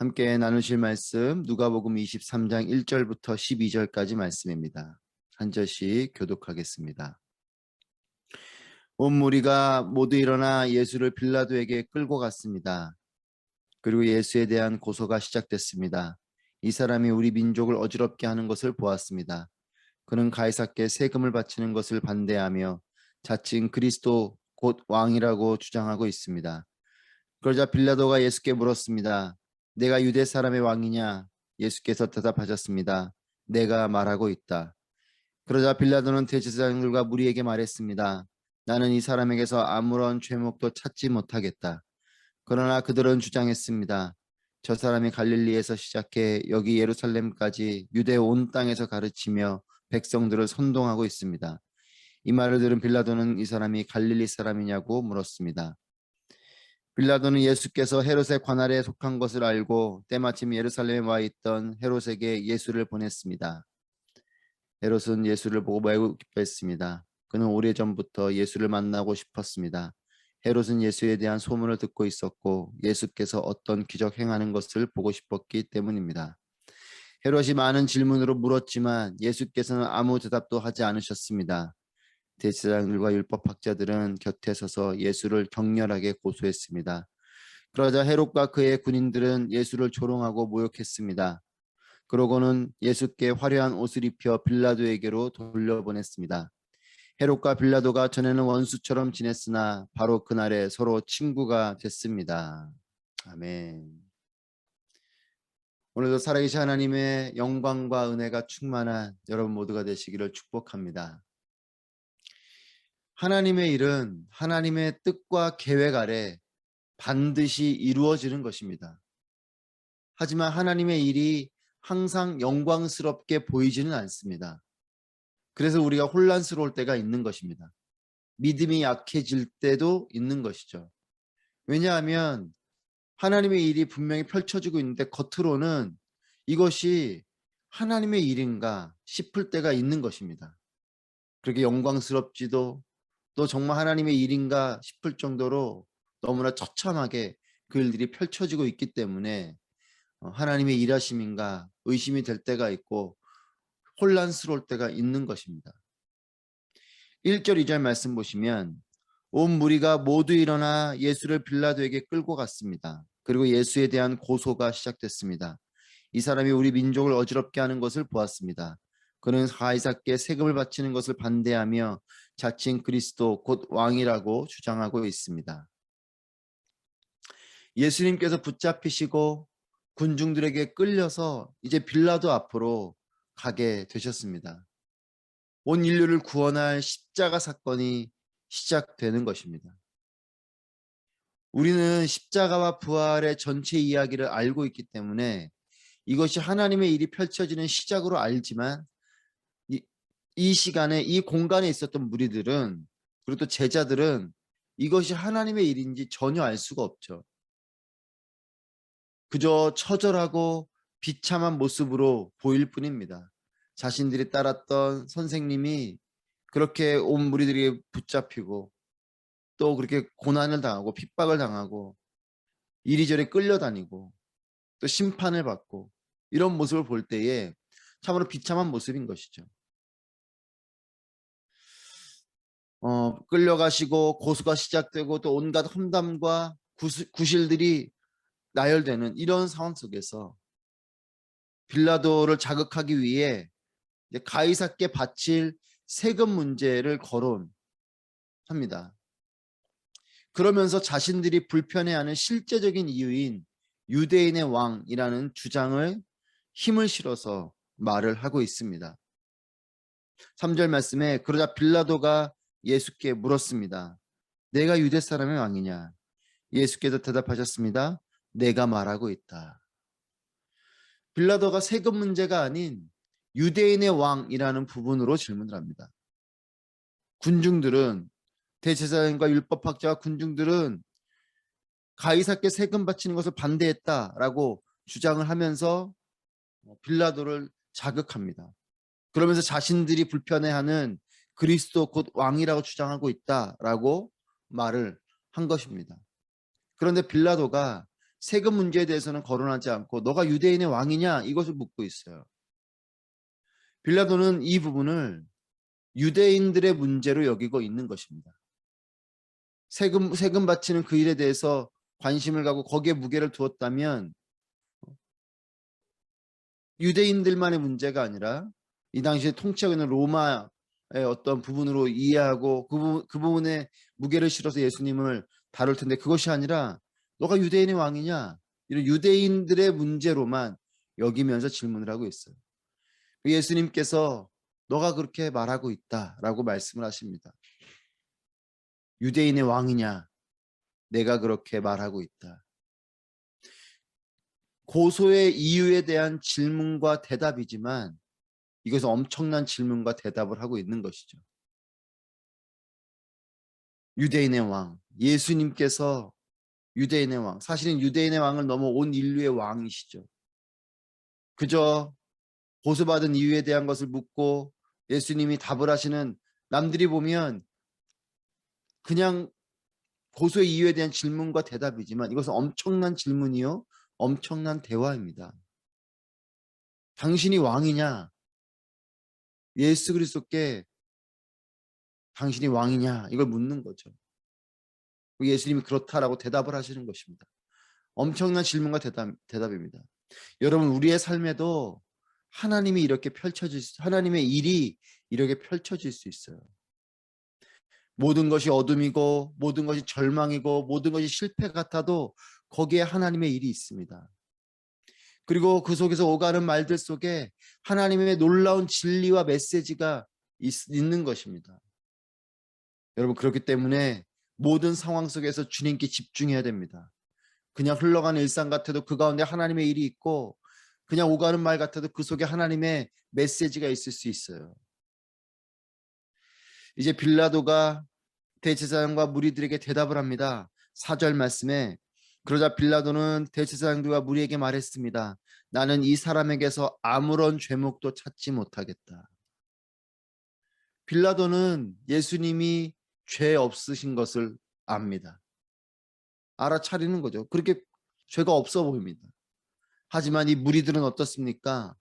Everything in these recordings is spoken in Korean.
함께 나누실 말씀 누가복음 23장 1절부터 12절까지 말씀입니다. 한 절씩 교독하겠습니다. 온 무리가 모두 일어나 예수를 빌라도에게 끌고 갔습니다. 그리고 예수에 대한 고소가 시작됐습니다. 이 사람이 우리 민족을 어지럽게 하는 것을 보았습니다. 그는 가이사께 세금을 바치는 것을 반대하며 자칭 그리스도 곧 왕이라고 주장하고 있습니다. 그러자 빌라도가 예수께 물었습니다. 내가 유대 사람의 왕이냐? 예수께서 대답하셨습니다. 내가 말하고 있다. 그러자 빌라도는 대제사장들과 무리에게 말했습니다. 나는 이 사람에게서 아무런 죄목도 찾지 못하겠다. 그러나 그들은 주장했습니다. 저 사람이 갈릴리에서 시작해 여기 예루살렘까지 유대 온 땅에서 가르치며 백성들을 선동하고 있습니다. 이 말을 들은 빌라도는 이 사람이 갈릴리 사람이냐고 물었습니다. 빌라도는 예수께서 헤롯의 관할에 속한 것을 알고 때마침 예루살렘에 와 있던 헤롯에게 예수를 보냈습니다. 헤롯은 예수를 보고 매우 기뻐했습니다. 그는 오래전부터 예수를 만나고 싶었습니다. 헤롯은 예수에 대한 소문을 듣고 있었고 예수께서 어떤 기적 행하는 것을 보고 싶었기 때문입니다. 헤롯이 많은 질문으로 물었지만 예수께서는 아무 대답도 하지 않으셨습니다. 대제사장들과 율법학자들은 곁에 서서 예수를 격렬하게 고소했습니다. 그러자 헤롯과 그의 군인들은 예수를 조롱하고 모욕했습니다. 그러고는 예수께 화려한 옷을 입혀 빌라도에게로 돌려보냈습니다. 헤롯과 빌라도가 전에는 원수처럼 지냈으나 바로 그날에 서로 친구가 됐습니다. 아멘. 오늘도 살아계신 하나님의 영광과 은혜가 충만한 여러분 모두가 되시기를 축복합니다. 하나님의 일은 하나님의 뜻과 계획 아래 반드시 이루어지는 것입니다. 하지만 하나님의 일이 항상 영광스럽게 보이지는 않습니다. 그래서 우리가 혼란스러울 때가 있는 것입니다. 믿음이 약해질 때도 있는 것이죠. 왜냐하면 하나님의 일이 분명히 펼쳐지고 있는데 겉으로는 이것이 하나님의 일인가 싶을 때가 있는 것입니다. 그렇게 영광스럽지도 또 정말 하나님의 일인가 싶을 정도로 너무나 처참하게 그 일들이 펼쳐지고 있기 때문에 하나님의 일하심인가 의심이 될 때가 있고 혼란스러울 때가 있는 것입니다. 1절 2절 말씀 보시면 온 무리가 모두 일어나 예수를 빌라도에게 끌고 갔습니다. 그리고 예수에 대한 고소가 시작됐습니다. 이 사람이 우리 민족을 어지럽게 하는 것을 보았습니다. 그는 가이사께 세금을 바치는 것을 반대하며 자칭 그리스도 곧 왕이라고 주장하고 있습니다. 예수님께서 붙잡히시고 군중들에게 끌려서 이제 빌라도 앞으로 가게 되셨습니다. 온 인류를 구원할 십자가 사건이 시작되는 것입니다. 우리는 십자가와 부활의 전체 이야기를 알고 있기 때문에 이것이 하나님의 일이 펼쳐지는 시작으로 알지만 이 시간에 이 공간에 있었던 무리들은 그리고 또 제자들은 이것이 하나님의 일인지 전혀 알 수가 없죠. 그저 처절하고 비참한 모습으로 보일 뿐입니다. 자신들이 따랐던 선생님이 그렇게 온 무리들에게 붙잡히고 또 그렇게 고난을 당하고 핍박을 당하고 이리저리 끌려다니고 또 심판을 받고 이런 모습을 볼 때에 참으로 비참한 모습인 것이죠. 끌려가시고 고소가 시작되고 또 온갖 험담과 구실들이 나열되는 이런 상황 속에서 빌라도를 자극하기 위해 가이사께 바칠 세금 문제를 거론합니다. 그러면서 자신들이 불편해하는 실제적인 이유인 유대인의 왕이라는 주장을 힘을 실어서 말을 하고 있습니다. 3절 말씀에 그러자 빌라도가 예수께 물었습니다. 내가 유대 사람의 왕이냐? 예수께서 대답하셨습니다. 내가 말하고 있다. 빌라도가 세금 문제가 아닌 유대인의 왕이라는 부분으로 질문을 합니다. 군중들은 대제사장과 율법학자와 군중들은 가이사께 세금 바치는 것을 반대했다라고 주장을 하면서 빌라도를 자극합니다. 그러면서 자신들이 불편해하는 그리스도 곧 왕이라고 주장하고 있다라고 말을 한 것입니다. 그런데 빌라도가 세금 문제에 대해서는 거론하지 않고 너가 유대인의 왕이냐 이것을 묻고 있어요. 빌라도는 이 부분을 유대인들의 문제로 여기고 있는 것입니다. 세금 바치는 그 일에 대해서 관심을 가고 거기에 무게를 두었다면 유대인들만의 문제가 아니라 이 당시에 통치하고 있는 로마의 어떤 부분으로 이해하고 그 부분에 무게를 실어서 예수님을 다룰 텐데, 그것이 아니라 너가 유대인의 왕이냐 이런 유대인들의 문제로만 여기면서 질문을 하고 있어요. 예수님께서 너가 그렇게 말하고 있다라고 말씀을 하십니다. 유대인의 왕이냐, 내가 그렇게 말하고 있다. 고소의 이유에 대한 질문과 대답이지만 이것은 엄청난 질문과 대답을 하고 있는 것이죠. 유대인의 왕, 예수님께서 유대인의 왕, 사실은 유대인의 왕을 넘어 온 인류의 왕이시죠. 그저 고소받은 이유에 대한 것을 묻고 예수님이 답을 하시는, 남들이 보면 그냥 고소의 이유에 대한 질문과 대답이지만 이것은 엄청난 질문이요, 엄청난 대화입니다. 당신이 왕이냐? 예수 그리스도께 당신이 왕이냐? 이걸 묻는 거죠. 예수님이 그렇다라고 대답을 하시는 것입니다. 엄청난 질문과 대답입니다. 여러분, 우리의 삶에도 하나님의 일이 이렇게 펼쳐질 수 있어요. 모든 것이 어둠이고 모든 것이 절망이고 모든 것이 실패 같아도 거기에 하나님의 일이 있습니다. 그리고 그 속에서 오가는 말들 속에 하나님의 놀라운 진리와 메시지가 있는 것입니다. 여러분, 그렇기 때문에 모든 상황 속에서 주님께 집중해야 됩니다. 그냥 흘러가는 일상 같아도 그 가운데 하나님의 일이 있고, 그냥 오가는 말 같아도 그 속에 하나님의 메시지가 있을 수 있어요. 이제 빌라도가 대제사장과 무리들에게 대답을 합니다. 4절 말씀에, 그러자 빌라도는 대제사장들과 무리에게 말했습니다. 나는 이 사람에게서 아무런 죄목도 찾지 못하겠다. 빌라도는 예수님이 죄 없으신 것을 압니다. 알아차리는 거죠. 그렇게 죄가 없어 보입니다. 하지만 이 무리들은 어떻습니까?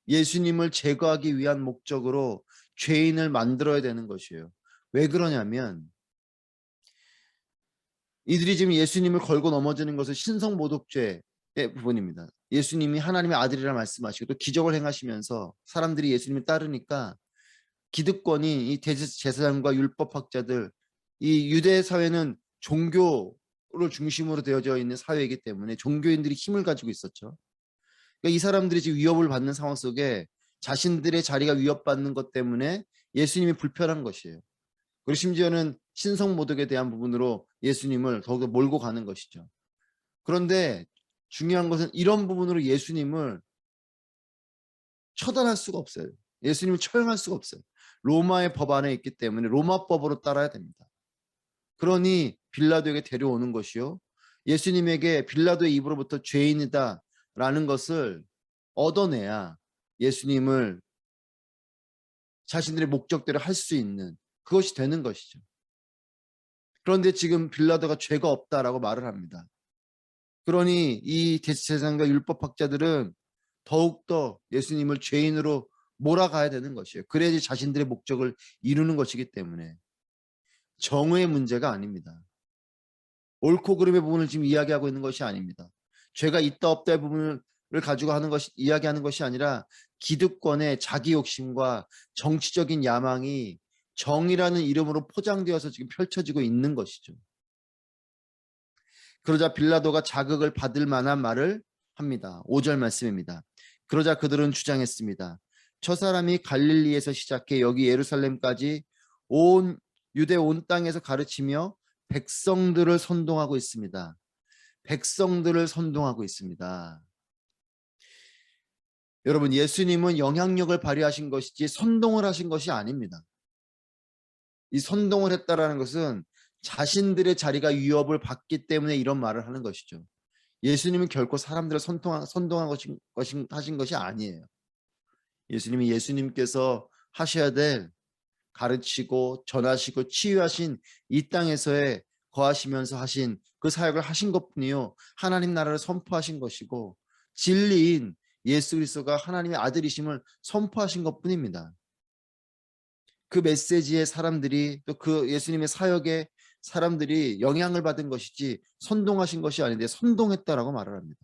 예수님을 제거하기 위한 목적으로 죄인을 만들어야 되는 것이에요. 왜 그러냐면 이들이 지금 예수님을 걸고 넘어지는 것은 신성모독죄의 부분입니다. 예수님이 하나님의 아들이라 말씀하시고 또 기적을 행하시면서 사람들이 예수님을 따르니까 기득권이 이 대제사장과 율법학자들, 이 유대 사회는 종교를 중심으로 되어져 있는 사회이기 때문에 종교인들이 힘을 가지고 있었죠. 그러니까 이 사람들이 지금 위협을 받는 상황 속에 자신들의 자리가 위협받는 것 때문에 예수님이 불편한 것이에요. 그리고 심지어는 신성모독에 대한 부분으로 예수님을 더욱더 몰고 가는 것이죠. 그런데 중요한 것은 이런 부분으로 예수님을 처단할 수가 없어요. 예수님을 처형할 수가 없어요. 로마의 법 안에 있기 때문에 로마법으로 따라야 됩니다. 그러니 빌라도에게 데려오는 것이요, 예수님에게 빌라도의 입으로부터 죄인이다 라는 것을 얻어내야 예수님을 자신들의 목적대로 할 수 있는 그것이 되는 것이죠. 그런데 지금 빌라도가 죄가 없다라고 말을 합니다. 그러니 이 대제사장과 율법학자들은 더욱더 예수님을 죄인으로 몰아가야 되는 것이에요. 그래야지 자신들의 목적을 이루는 것이기 때문에. 정의의 문제가 아닙니다. 옳고 그름의 부분을 지금 이야기하고 있는 것이 아닙니다. 죄가 있다 없다의 부분을 가지고 이야기하는 것이 아니라 기득권의 자기 욕심과 정치적인 야망이 정의라는 이름으로 포장되어서 지금 펼쳐지고 있는 것이죠. 그러자 빌라도가 자극을 받을 만한 말을 합니다. 5절 말씀입니다. 그러자 그들은 주장했습니다. 저 사람이 갈릴리에서 시작해 여기 예루살렘까지 온 유대 온 땅에서 가르치며 백성들을 선동하고 있습니다. 백성들을 선동하고 있습니다. 여러분, 예수님은 영향력을 발휘하신 것이지 선동을 하신 것이 아닙니다. 이 선동을 했다라는 것은 자신들의 자리가 위협을 받기 때문에 이런 말을 하는 것이죠. 예수님은 결코 사람들을 선동한 하신 것이 아니에요. 예수님께서 하셔야 될 가르치고 전하시고 치유하신 이 땅에서의 거하시면서 하신 그 사역을 하신 것뿐이요, 하나님 나라를 선포하신 것이고 진리인 예수 그리스도가 하나님의 아들이심을 선포하신 것뿐입니다. 그 메시지에 사람들이, 또 그 예수님의 사역에 사람들이 영향을 받은 것이지 선동하신 것이 아닌데 선동했다라고 말을 합니다.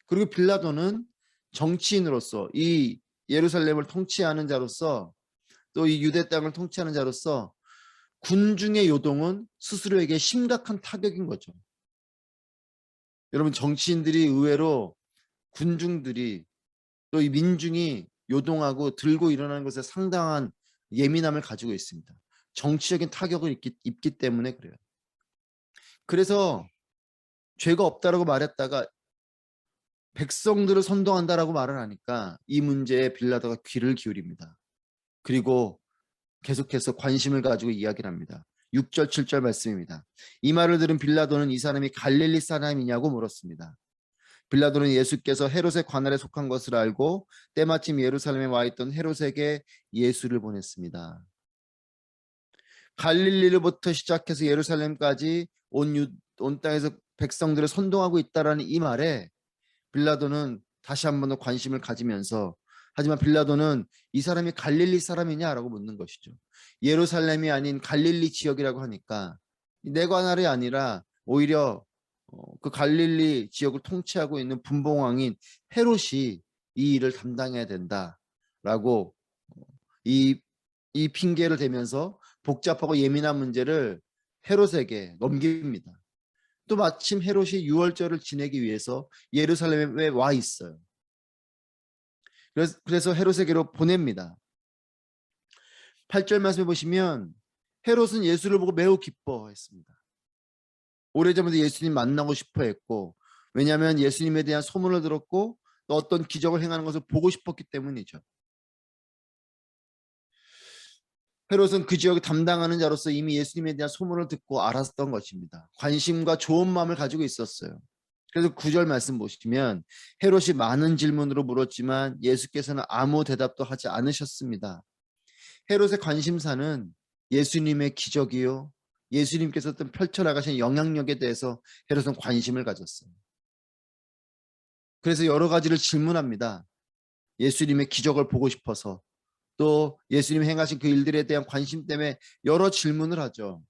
그리고 빌라도는 정치인으로서, 이 예루살렘을 통치하는 자로서, 또 이 유대 땅을 통치하는 자로서 군중의 요동은 스스로에게 심각한 타격인 거죠. 여러분, 정치인들이 의외로 군중들이, 또 이 민중이 요동하고 들고 일어나는 것에 상당한 예민함을 가지고 있습니다. 정치적인 타격을 입기 때문에 그래요. 그래서 죄가 없다라고 말했다가 백성들을 선동한다라고 말을 하니까 이 문제에 빌라도가 귀를 기울입니다. 그리고 계속해서 관심을 가지고 이야기를 합니다. 6절 7절 말씀입니다. 이 말을 들은 빌라도는 이 사람이 갈릴리 사람이냐고 물었습니다. 빌라도는 예수께서 헤롯의 관할에 속한 것을 알고 때마침 예루살렘에 와 있던 헤롯에게 예수를 보냈습니다. 갈릴리로부터 시작해서 예루살렘까지 온 땅에서 백성들을 선동하고 있다라는 이 말에 빌라도는 다시 한 번 더 관심을 가지면서, 하지만 빌라도는 이 사람이 갈릴리 사람이냐라고 묻는 것이죠. 예루살렘이 아닌 갈릴리 지역이라고 하니까 내 관할이 아니라 오히려 그 갈릴리 지역을 통치하고 있는 분봉왕인 헤롯이 이 일을 담당해야 된다라고 이, 이 핑계를 대면서 복잡하고 예민한 문제를 헤롯에게 넘깁니다. 또 마침 헤롯이 유월절을 지내기 위해서 예루살렘에 와 있어요. 그래서 헤롯에게로 보냅니다. 8절 말씀해 보시면 헤롯은 예수를 보고 매우 기뻐했습니다. 오래전부터 예수님 만나고 싶어 했고, 왜냐하면 예수님에 대한 소문을 들었고 또 어떤 기적을 행하는 것을 보고 싶었기 때문이죠. 헤롯은 그 지역을 담당하는 자로서 이미 예수님에 대한 소문을 듣고 알았던 것입니다. 관심과 좋은 마음을 가지고 있었어요. 그래서 9절 말씀 보시면 헤롯이 많은 질문으로 물었지만 예수께서는 아무 대답도 하지 않으셨습니다. 헤롯의 관심사는 예수님의 기적이요, 예수님께서 어떤 펼쳐나가신 영향력에 대해서 헤롯은 관심을 가졌어요. 그래서 여러 가지를 질문합니다. 예수님의 기적을 보고 싶어서, 또 예수님이 행하신 그 일들에 대한 관심 때문에 여러 질문을 하죠.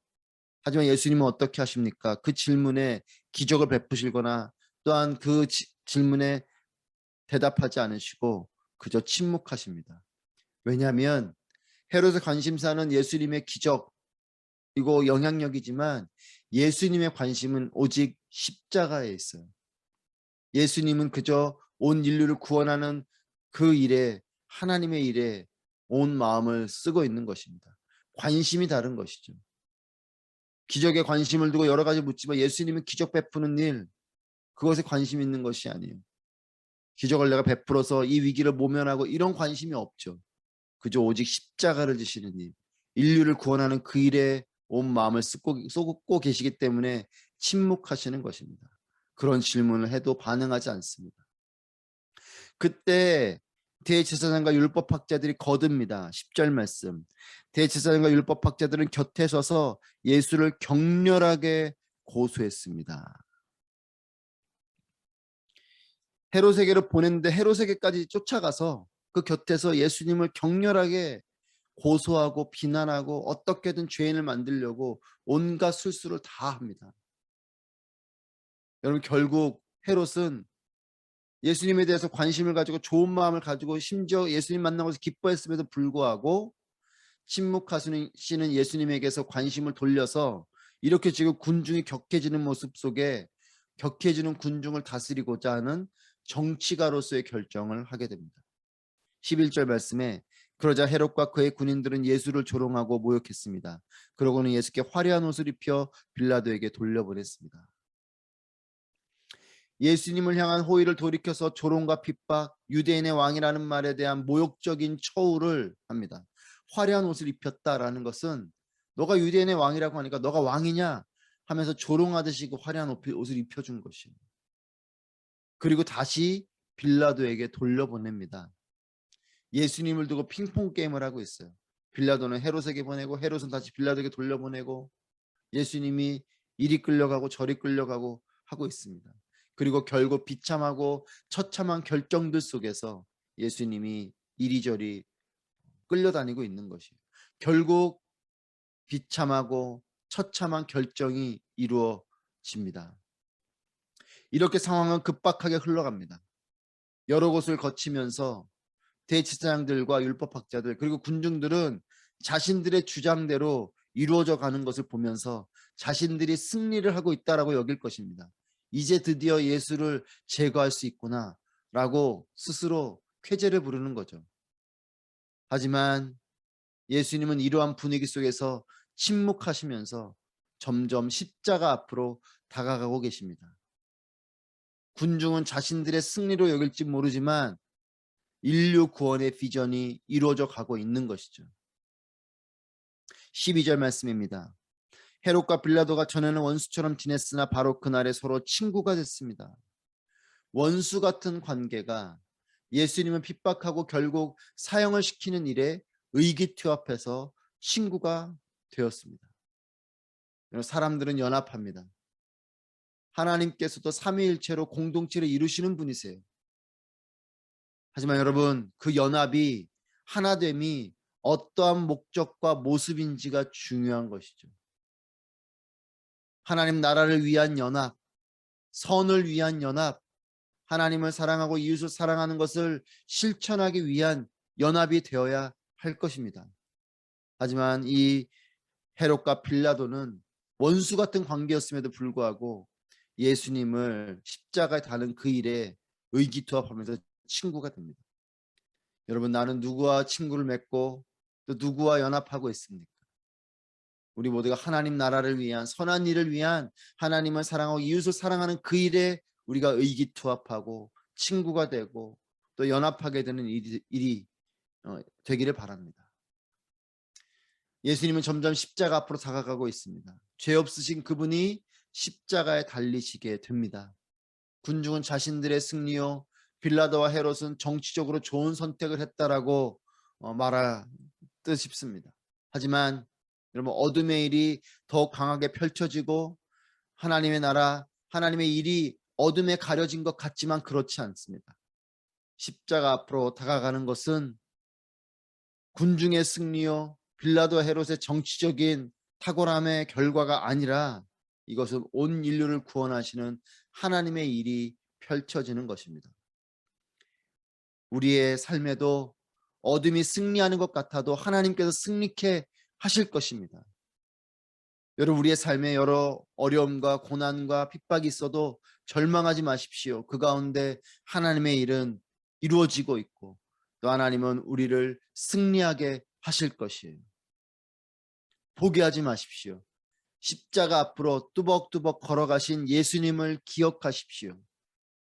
하지만 예수님은 어떻게 하십니까? 그 질문에 기적을 베푸시거나 또한 그 질문에 대답하지 않으시고 그저 침묵하십니다. 왜냐하면 헤롯의 관심사는 예수님의 기적이고 영향력이지만 예수님의 관심은 오직 십자가에 있어요. 예수님은 그저 온 인류를 구원하는 그 일에, 하나님의 일에 온 마음을 쓰고 있는 것입니다. 관심이 다른 것이죠. 기적에 관심을 두고 여러 가지 묻지만 예수님은 기적 베푸는 일, 그것에 관심 있는 것이 아니에요. 기적을 내가 베풀어서 이 위기를 모면하고 이런 관심이 없죠. 그저 오직 십자가를 지시는 일, 인류를 구원하는 그 일에 온 마음을 쏟고 계시기 때문에 침묵하시는 것입니다. 그런 질문을 해도 반응하지 않습니다. 그때 대제사장과 율법학자들이 거듭니다. 10절 말씀. 대제사장과 율법학자들은 곁에 서서 예수를 격렬하게 고소했습니다. 헤롯에게로 보냈는데 헤롯에게까지 쫓아가서 그 곁에서 예수님을 격렬하게 고소하고 비난하고 어떻게든 죄인을 만들려고 온갖 술수를 다 합니다. 여러분, 결국 헤롯은 예수님에 대해서 관심을 가지고 좋은 마음을 가지고 심지어 예수님 만나고서 기뻐했음에도 불구하고 침묵하시는 예수님에게서 관심을 돌려서 이렇게 지금 군중이 격해지는 모습 속에 격해지는 군중을 다스리고자 하는 정치가로서의 결정을 하게 됩니다. 11절 말씀에 그러자 헤롯과 그의 군인들은 예수를 조롱하고 모욕했습니다. 그러고는 예수께 화려한 옷을 입혀 빌라도에게 돌려보냈습니다. 예수님을 향한 호의를 돌이켜서 조롱과 핍박, 유대인의 왕이라는 말에 대한 모욕적인 처우를 합니다. 화려한 옷을 입혔다라는 것은 너가 유대인의 왕이라고 하니까 너가 왕이냐 하면서 조롱하듯이 그 화려한 옷을 입혀준 것이에요. 그리고 다시 빌라도에게 돌려보냅니다. 예수님을 두고 핑퐁 게임을 하고 있어요. 빌라도는 헤롯에게 보내고 헤롯은 다시 빌라도에게 돌려보내고 예수님이 이리 끌려가고 저리 끌려가고 하고 있습니다. 그리고 결국 비참하고 처참한 결정들 속에서 예수님이 이리저리 끌려다니고 있는 것이에요. 결국 비참하고 처참한 결정이 이루어집니다. 이렇게 상황은 급박하게 흘러갑니다. 여러 곳을 거치면서 대제사장들과 율법학자들 그리고 군중들은 자신들의 주장대로 이루어져 가는 것을 보면서 자신들이 승리를 하고 있다라고 여길 것입니다. 이제 드디어 예수를 제거할 수 있구나라고 스스로 쾌재를 부르는 거죠. 하지만 예수님은 이러한 분위기 속에서 침묵하시면서 점점 십자가 앞으로 다가가고 계십니다. 군중은 자신들의 승리로 여길지 모르지만 인류 구원의 비전이 이루어져 가고 있는 것이죠. 12절 말씀입니다. 헤롯과 빌라도가 전에는 원수처럼 지냈으나 바로 그날에 서로 친구가 됐습니다. 원수 같은 관계가 예수님을 핍박하고 결국 사형을 시키는 일에 의기투합해서 친구가 되었습니다. 사람들은 연합합니다. 하나님께서도 삼위일체로 공동체를 이루시는 분이세요. 하지만 여러분, 그 연합이 하나됨이 어떠한 목적과 모습인지가 중요한 것이죠. 하나님 나라를 위한 연합, 선을 위한 연합, 하나님을 사랑하고 이웃을 사랑하는 것을 실천하기 위한 연합이 되어야 할 것입니다. 하지만 이 헤롯과 빌라도는 원수 같은 관계였음에도 불구하고 예수님을 십자가에 다는 그 일에 의기투합하면서 친구가 됩니다. 여러분, 나는 누구와 친구를 맺고 또 누구와 연합하고 있습니까? 우리 모두가 하나님 나라를 위한 선한 일을 위한 하나님을 사랑하고 이웃을 사랑하는 그 일에 우리가 의기투합하고 친구가 되고 또 연합하게 되는 일이 되기를 바랍니다. 예수님은 점점 십자가 앞으로 다가가고 있습니다. 죄 없으신 그분이 십자가에 달리시게 됩니다. 군중은 자신들의 승리요, 빌라도와 헤롯은 정치적으로 좋은 선택을 했다라고 말할 듯 싶습니다. 하지만 여러분, 어둠의 일이 더 강하게 펼쳐지고 하나님의 나라, 하나님의 일이 어둠에 가려진 것 같지만 그렇지 않습니다. 십자가 앞으로 다가가는 것은 군중의 승리요, 빌라도 헤롯의 정치적인 탁월함의 결과가 아니라 이것은 온 인류를 구원하시는 하나님의 일이 펼쳐지는 것입니다. 우리의 삶에도 어둠이 승리하는 것 같아도 하나님께서 승리케 하실 것입니다. 여러분, 우리의 삶에 여러 어려움과 고난과 핍박이 있어도 절망하지 마십시오. 그 가운데 하나님의 일은 이루어지고 있고 또 하나님은 우리를 승리하게 하실 것이에요. 포기하지 마십시오. 십자가 앞으로 뚜벅뚜벅 걸어가신 예수님을 기억하십시오.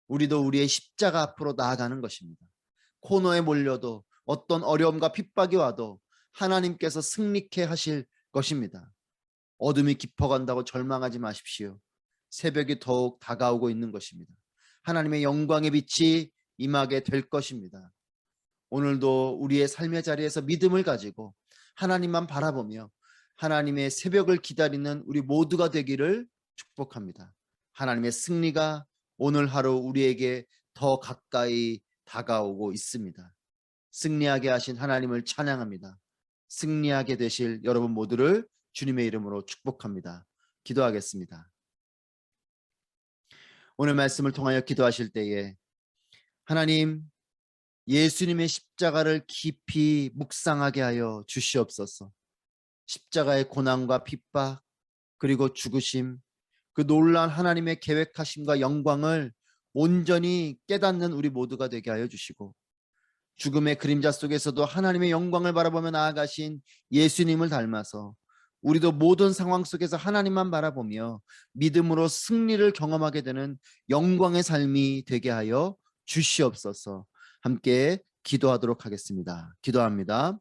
우리도 우리의 십자가 앞으로 나아가는 것입니다. 코너에 몰려도 어떤 어려움과 핍박이 와도 하나님께서 승리케 하실 것입니다. 어둠이 깊어간다고 절망하지 마십시오. 새벽이 더욱 다가오고 있는 것입니다. 하나님의 영광의 빛이 임하게 될 것입니다. 오늘도 우리의 삶의 자리에서 믿음을 가지고 하나님만 바라보며 하나님의 새벽을 기다리는 우리 모두가 되기를 축복합니다. 하나님의 승리가 오늘 하루 우리에게 더 가까이 다가오고 있습니다. 승리하게 하신 하나님을 찬양합니다. 승리하게 되실 여러분 모두를 주님의 이름으로 축복합니다. 기도하겠습니다. 오늘 말씀을 통하여 기도하실 때에 하나님, 예수님의 십자가를 깊이 묵상하게 하여 주시옵소서. 십자가의 고난과 핍박 그리고 죽으심, 그 놀라운 하나님의 계획하심과 영광을 온전히 깨닫는 우리 모두가 되게 하여 주시고, 죽음의 그림자 속에서도 하나님의 영광을 바라보며 나아가신 예수님을 닮아서 우리도 모든 상황 속에서 하나님만 바라보며 믿음으로 승리를 경험하게 되는 영광의 삶이 되게 하여 주시옵소서. 함께 기도하도록 하겠습니다. 기도합니다.